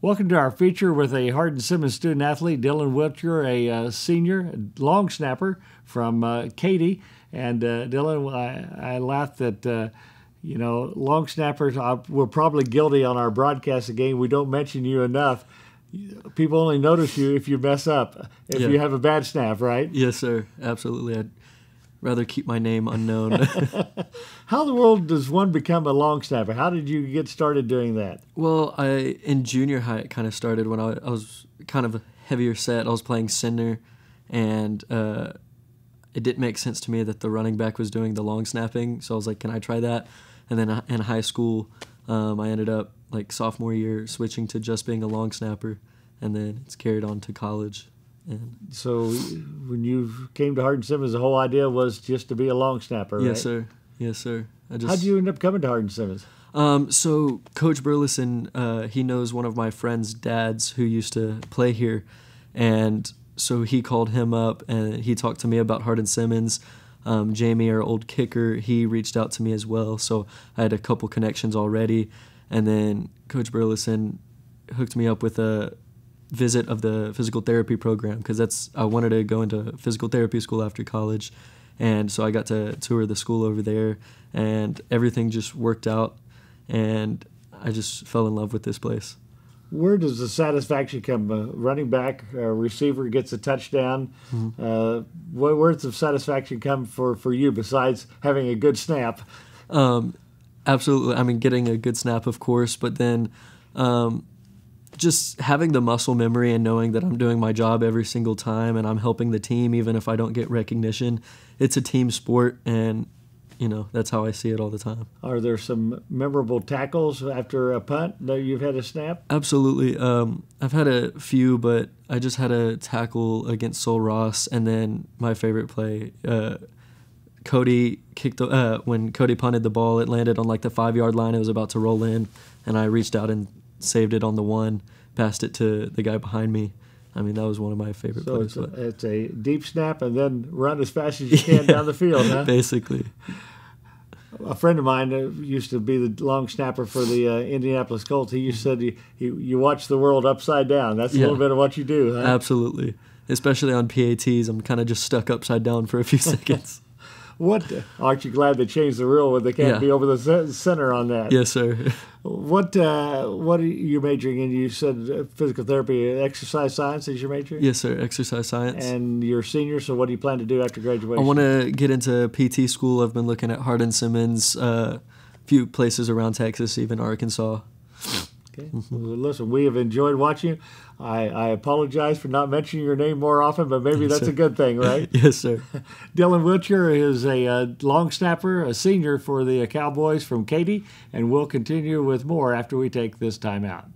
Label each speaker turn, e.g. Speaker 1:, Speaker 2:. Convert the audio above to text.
Speaker 1: Welcome to our feature with a Hardin-Simmons student athlete, Dylan Wiltcher, a senior long snapper from Katy. And Dylan, I laughed that, long snappers, we're probably guilty on our broadcast again. We don't mention you enough. People only notice you if you mess up, if you have a bad snap, right?
Speaker 2: Yes, sir. Absolutely. I'd rather keep my name unknown.
Speaker 1: How in the world does one become a long snapper? How did you get started doing that?
Speaker 2: Well, in junior high, it kind of started when I was kind of a heavier set. I was playing center, and it didn't make sense to me that the running back was doing the long snapping. So I was like, can I try that? And then in high school, I ended up, like sophomore year, switching to just being a long snapper, and then it's carried on to college. And
Speaker 1: so when you came to Hardin-Simmons, the whole idea was just to be a long snapper, right?
Speaker 2: Yes, sir. Yes, sir.
Speaker 1: How did you end up coming to Hardin-Simmons?
Speaker 2: So Coach Burleson, he knows one of my friend's dads who used to play here, and so he called him up and he talked to me about Hardin-Simmons. Jamie, our old kicker, he reached out to me as well, so I had a couple connections already, and then Coach Burleson hooked me up with a visit of the physical therapy program, because I wanted to go into physical therapy school after college. And so I got to tour the school over there, and everything just worked out, and I just fell in love with this place.
Speaker 1: Where does the satisfaction come? Running back, receiver gets a touchdown. Mm-hmm. Where does the satisfaction come for you besides having a good snap?
Speaker 2: Absolutely. I mean, getting a good snap, of course, but then just having the muscle memory and knowing that I'm doing my job every single time and I'm helping the team even if I don't get recognition. It's a team sport, and that's how I see it all the time.
Speaker 1: Are there some memorable tackles after a punt that you've had a snap?
Speaker 2: Absolutely. I've had a few, but I just had a tackle against Sol Ross, and then my favorite play, Cody kicked when Cody punted the ball, it landed on like the 5-yard line. It was about to roll in, and I reached out and saved it on the 1, passed it to the guy behind me. I mean, that was one of my favorite plays.
Speaker 1: So it's a deep snap and then run as fast as you can down the field, huh?
Speaker 2: Basically.
Speaker 1: A friend of mine used to be the long snapper for the Indianapolis Colts. He said you watch the world upside down. That's a little bit of what you do, huh?
Speaker 2: Absolutely. Especially on PATs, I'm kind of just stuck upside down for a few seconds.
Speaker 1: Aren't you glad they changed the rule when they can't be over the center on that?
Speaker 2: Yes, sir.
Speaker 1: What are you majoring in? You said physical therapy, exercise science is your major?
Speaker 2: Yes, sir, exercise science.
Speaker 1: And you're a senior, so what do you plan to do after graduation?
Speaker 2: I want to get into PT school. I've been looking at Hardin-Simmons, a few places around Texas, even Arkansas.
Speaker 1: Okay. Well, listen, we have enjoyed watching you. I apologize for not mentioning your name more often, but maybe that's a good thing, right?
Speaker 2: Yes, sir.
Speaker 1: Dylan Wiltcher is a long snapper, a senior for the Cowboys from Katy, and we'll continue with more after we take this time out.